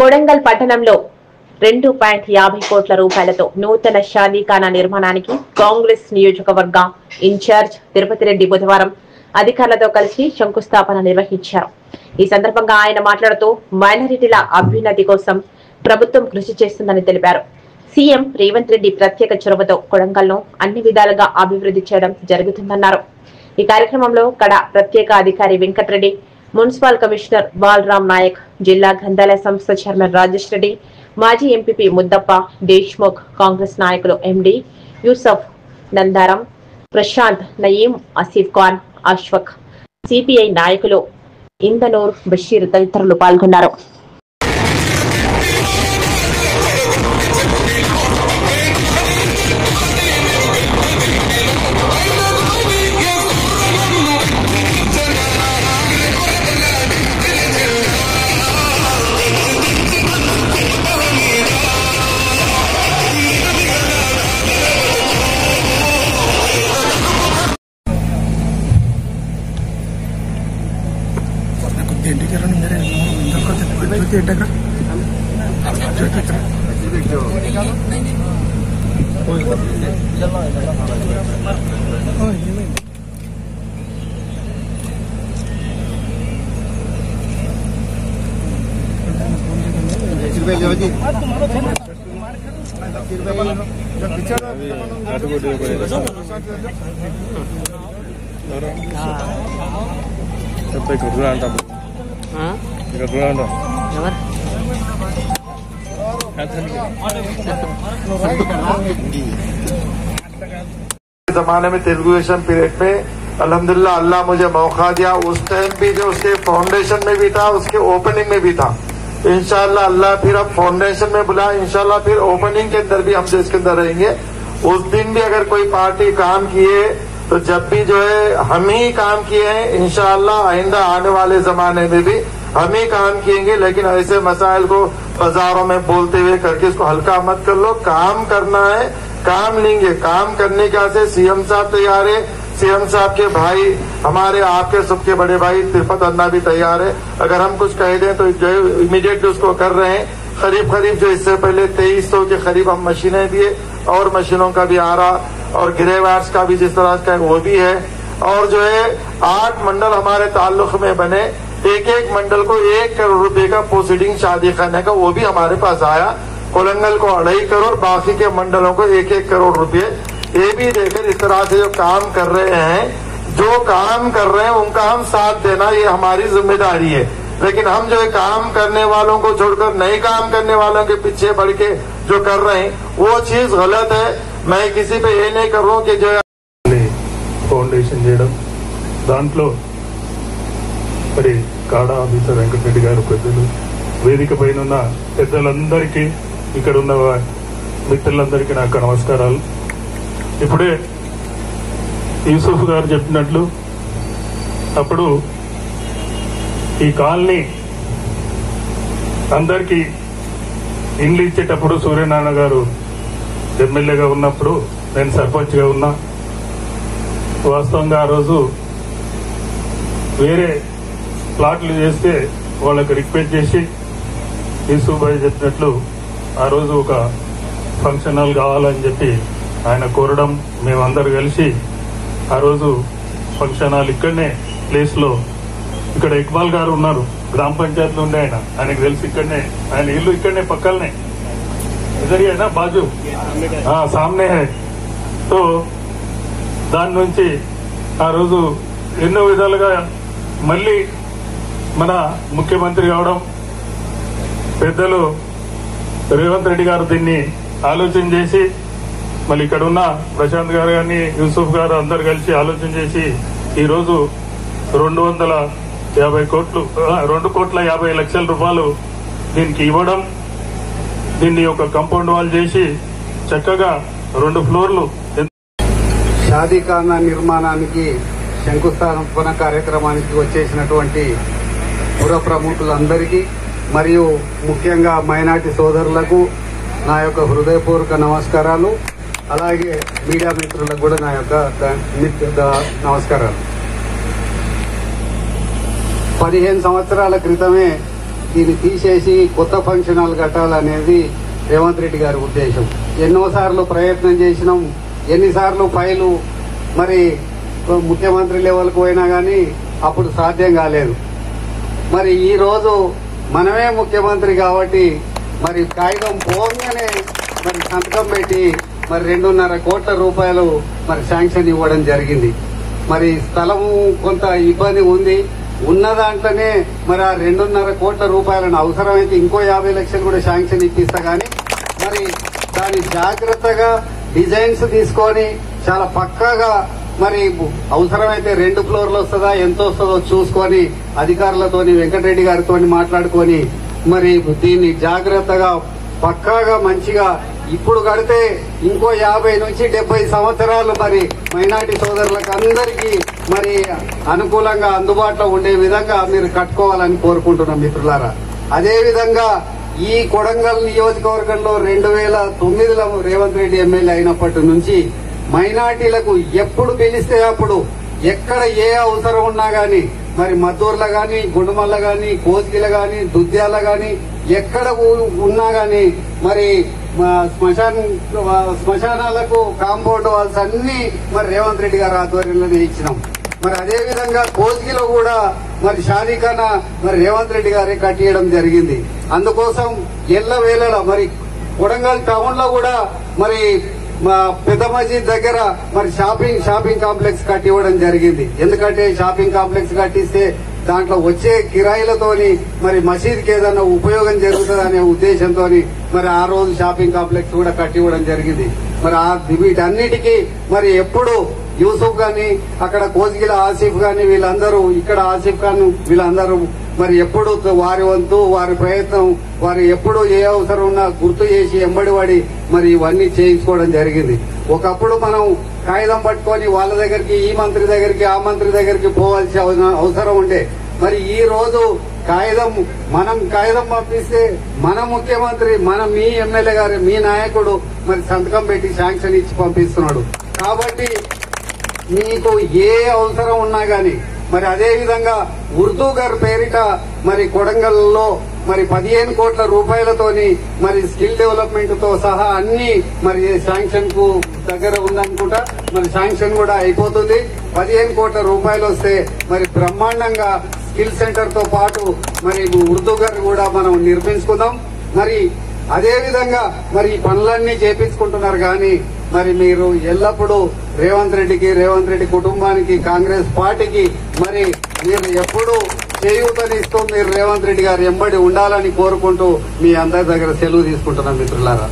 కొడంగల్ పట్టణంలో 2.50 కోట్ల రూపాయలతో నూతన షాదీఖానా నిర్మాణానికి కాంగ్రెస్ నియోజకవర్గ ఇన్ఛార్జ్ తిరుపతి రెడ్డి బుధవారం అధికారులతో కలిసి శంకుస్థాపన నిర్వహించారు. ఈ సందర్భంగా ఆయన మాట్లాడుతూ మైనారిటీల అభ్యున్నతి కోసం ప్రభుత్వం కృషి చేస్తుందని తెలిపారు. సీఎం రేవంత్ రెడ్డి ప్రత్యేక చొరవతో కొడంగల్ను అన్ని విధాలుగా అభివృద్ధి చేయడం జరుగుతుందన్నారు. ఈ కార్యక్రమంలో కడ ప్రత్యేక అధికారి వెంకటరెడ్డి, మున్సిపల్ కమిషనర్ బాలరాం నాయక్, జిల్లా గ్రంథాలయ సంస్థ చైర్మన్ రాజేష్ రెడ్డి, మాజీ ఎంపీపీ ముద్దప్ప, దేశ్ముఖ్, కాంగ్రెస్ నాయకులు ఎండి యూసఫ్, నందారం, ప్రశాంత్, నయీం, ఆసిఫ్ ఖాన్, అష్ఫక్, సిపిఐ నాయకులు ఇందనూర్, బషీర్ తదితరులు పాల్గొన్నారు. जमाने में तेलुगुदेशम पीरियड में अल्हम्दुलिल्लाह अल्लाह मुझे मौका दिया। उस टाइम भी जो उसके फाउंडेशन में भी था, उसके ओपनिंग में भी था। इंशाल्लाह अल्लाह फिर अब फाउंडेशन में बुला, इंशाल्लाह फिर ओपनिंग के अंदर भी हम इसके अंदर रहेंगे। उस दिन भी अगर कोई पार्टी काम किए तो जब भी जो है हम ही काम किए हैं, इंशाल्लाह आइंदा आने वाले जमाने में भी हम ही काम किएंगे। लेकिन ऐसे मसाइल को बाजारों में बोलते हुए करके इसको हल्का मत कर लो। काम करना है, काम लेंगे। काम करने का से सीएम साहब तैयार है, सीएम साहब के भाई, हमारे आपके सबके बड़े भाई तिरुपति अन्ना भी तैयार है। अगर हम कुछ कह दें तो जो इमीडिएटली उसको कर रहे हैं। करीब जो इससे पहले 2300 के करीब हम मशीनें दिए और मशीनों का भी आ रहा, और ग्रेवार्स का भी जिस तरह का वो भी है। और जो है 8 मंडल हमारे ताल्लुक में बने, एक मंडल को 1 करोड़ रुपए का प्रोसीडिंग शादी खाने का वो भी हमारे पास आया। कोलंगल को 2.5 करोड़, बाकी के मंडलों को 1 करोड़ रुपए। ये भी देकर इस तरह से जो काम कर रहे हैं, उनका हम साथ देना, ये हमारी जिम्मेदारी है। लेकिन हम जो है काम करने वालों को छोड़कर नए काम करने वालों के पीछे बढ़ के जो कर रहे हैं वो चीज गलत है। मैं किसी पे ये नहीं कर रहा हूँ कि जो ఫౌండేషన్ చేయడం, దాంట్లో మరి కాడా ఆఫీసర్ వెంకటరెడ్డి గారు, పెద్దలు, వేదిక పైన ఉన్న పెద్దలందరికీ, ఇక్కడ ఉన్న మిత్రులందరికీ నాకు నమస్కారాలు. ఇప్పుడే యూసుఫ్ గారు చెప్పినట్లు అప్పుడు ఈ కాలనీ అందరికీ ఇండ్లు ఇచ్చేటప్పుడు సూర్యనారాయణ గారు ఎమ్మెల్యేగా ఉన్నప్పుడు నేను సర్పంచ్గా ఉన్నా. వాస్తవంగా ఆ రోజు వేరే ప్లాట్లు చేస్తే వాళ్ళకి రిక్వెస్ట్ చేసి యూసుఫ్ భాయ్ చెప్పినట్లు ఆ రోజు ఒక ఫంక్షన్ హాల్ కావాలని చెప్పి ఆయన కోరడం, మేమందరూ కలిసి ఆ రోజు ఫంక్షన్ హాల్ ఇక్కడనే ప్లేస్లో, ఇక్కడ ఇక్బాల్ గారు ఉన్నారు, గ్రామ పంచాయతీలో ఉండే ఆయనకు తెలిసి ఇక్కడనే, ఆయన ఇల్లు ఇక్కడనే పక్కనే, ఇదరి అయినా బాజు సామ్నే హై. సో దాని నుంచి ఆ రోజు ఎన్నో విధాలుగా మళ్ళీ మన ముఖ్యమంత్రి కావడం, పెద్దలు రేవంత్ రెడ్డి గారు దీన్ని ఆలోచన చేసి, మళ్ళీ ఇక్కడ ఉన్న ప్రశాంత్ గారు కానీ యూసుఫ్ గారు అందరు కలిసి ఆలోచన చేసి ఈరోజు 2,50,00,000 రూపాయలు దీనికి ఇవ్వడం, దీన్ని ఒక కాంపౌండ్ వాల్ చేసి చక్కగా 2 ఫ్లోర్లు షాదీఖానా నిర్మాణానికి శంకుస్థాపన కార్యక్రమానికి వచ్చేసినటువంటి పుర ప్రముఖులందరికీ మరియు ముఖ్యంగా మైనార్టీ సోదరులకు నా యొక్క హృదయపూర్వక నమస్కారాలు. అలాగే మీడియా మిత్రులకు కూడా నా యొక్క నమస్కారాలు. 15 సంవత్సరాల క్రితమే దీన్ని తీసేసి కొత్త ఫంక్షన్ హాల్ కట్టాలనేది రేవంత్ రెడ్డి గారి ఉద్దేశం. ఎన్నోసార్లు ప్రయత్నం చేసినాం, ఎన్నిసార్లు ఫైలు మరి ముఖ్యమంత్రి లెవెల్కు పోయినా కానీ అప్పుడు సాధ్యం కాలేదు. మరి ఈ రోజు మనమే ముఖ్యమంత్రి కాబట్టి మరి కాగితం పోగానే మరి సంతకం పెట్టి మరి 2.5 కోట్ల రూపాయలు మరి శాంక్షన్ ఇవ్వడం జరిగింది. మరి స్థలం కొంత ఇబ్బంది ఉంది, ఉన్న దాంట్లోనే మరి ఆ 2.5 కోట్ల రూపాయలను అవసరమైతే ఇంకో 50 లక్షలు కూడా శాంక్షన్ ఇప్పిస్తా గానీ మరి దాన్ని జాగ్రత్తగా డిజైన్స్ తీసుకొని చాలా పక్కాగా మరి అవసరమైతే 2 ఫ్లోర్లు వస్తుందా ఎంత వస్తుందో చూసుకొని అధికారులతోని వెంకటరెడ్డి గారితో మాట్లాడుకొని మరి దీన్ని జాగ్రత్తగా పక్కాగా మంచిగా ఇప్పుడు కడితే ఇంకో 50 నుంచి 70 సంవత్సరాలు మరి మైనార్టీ సోదరులకు అందరికీ మరి అనుకూలంగా అందుబాటులో ఉండే విధంగా మీరు కట్టుకోవాలని కోరుకుంటున్నాం మిత్రులారా. అదేవిధంగా ఈ కొడంగల్ నియోజకవర్గంలో 2009లో రేవంత్ రెడ్డి ఎమ్మెల్యే అయినప్పటి నుంచి మైనార్టీలకు ఎప్పుడు పిలిస్తే అప్పుడు ఎక్కడ ఏ అవసరం ఉన్నా గాని మరి మద్దూర్ల గాని, గుండుమల్ల గాని, కోస్గిల గాని, దుద్యాల గాని ఎక్కడ ఉన్నా గాని మరి శ్మశానాలకు కాంపౌండ్ వాల్స్ అన్ని మరి రేవంత్ రెడ్డి గారి ఆధ్వర్యంలోనే ఇచ్చినాం. మరి అదేవిధంగా కోస్గిలో కూడా మరి షాదీఖానా మరి రేవంత్ రెడ్డి గారే కట్టియడం జరిగింది. అందుకోసం ఎల్లవేళలా మరి కొడంగల్ టౌన్ లో కూడా మరి పెద్ద మసీద్ దగ్గర మరి షాపింగ్ కాంప్లెక్స్ కట్టివ్వడం జరిగింది. ఎందుకంటే షాపింగ్ కాంప్లెక్స్ కట్టిస్తే దాంట్లో వచ్చే కిరాయిలతోని మరి మసీద్కి ఏదైనా ఉపయోగం జరుగుతుంది అనే ఉద్దేశంతో మరి ఆ రోజు షాపింగ్ కాంప్లెక్స్ కూడా కట్టివ్వడం జరిగింది. మరి వీటన్నిటికీ మరి ఎప్పుడు యూసుఫ్ గాని, అక్కడ కోస్గిల ఆసిఫ్ గాని, వీళ్ళందరూ ఇక్కడ ఆసిఫ్ ఖాన్ వీళ్ళందరూ మరి ఎప్పుడు వారి వంతు వారి ప్రయత్నం వారు ఎప్పుడు ఏ అవసరం ఉన్నా గుర్తు చేసి ఎంబడిపడి మరి ఇవన్నీ చేయించుకోవడం జరిగింది. ఒకప్పుడు మనం కాగితం పట్టుకొని వాళ్ళ దగ్గరికి, ఈ మంత్రి దగ్గరికి, ఆ మంత్రి దగ్గరికి పోవాల్సిన అవసరం ఉండే. మరి ఈ రోజు మనం కాగితం పంపిస్తే మన ముఖ్యమంత్రి మీ ఎమ్మెల్యే గారు మీ నాయకుడు మరి సంతకం పెట్టి శాంక్షన్ ఇచ్చి పంపిస్తున్నాడు. కాబట్టి మీకు ఏ అవసరం ఉన్నా గాని మరి అదే విధంగా ఉర్దూ గారి పేరిట మరి కొడంగల్లో మరి 15 కోట్ల రూపాయలతోని మరి స్కిల్ డెవలప్మెంట్ తో సహా అన్ని మరి శాంక్షన్ కు దగ్గర ఉందనుకుంటా. మరి శాంక్షన్ కూడా అయిపోతుంది. 15 కోట్ల రూపాయలు వస్తే మరి బ్రహ్మాండంగా స్కిల్ సెంటర్ తో పాటు మరి ఉర్దూ గారు కూడా మనం నిర్మించుకుందాం. మరి అదే విధంగా మరి ఈ పనులన్నీ చేపించుకుంటున్నారు కానీ మరి మీరు ఎల్లప్పుడూ రేవంత్ రెడ్డి కుటుంబానికి, కాంగ్రెస్ పార్టీకి మరి మీరు ఎప్పుడూ చేయూతనిస్తూ మీరు రేవంత్ రెడ్డి గారు ఎంబడి ఉండాలని కోరుకుంటూ మీ అందరి దగ్గర సెలవు తీసుకుంటున్నాం మిత్రులారా.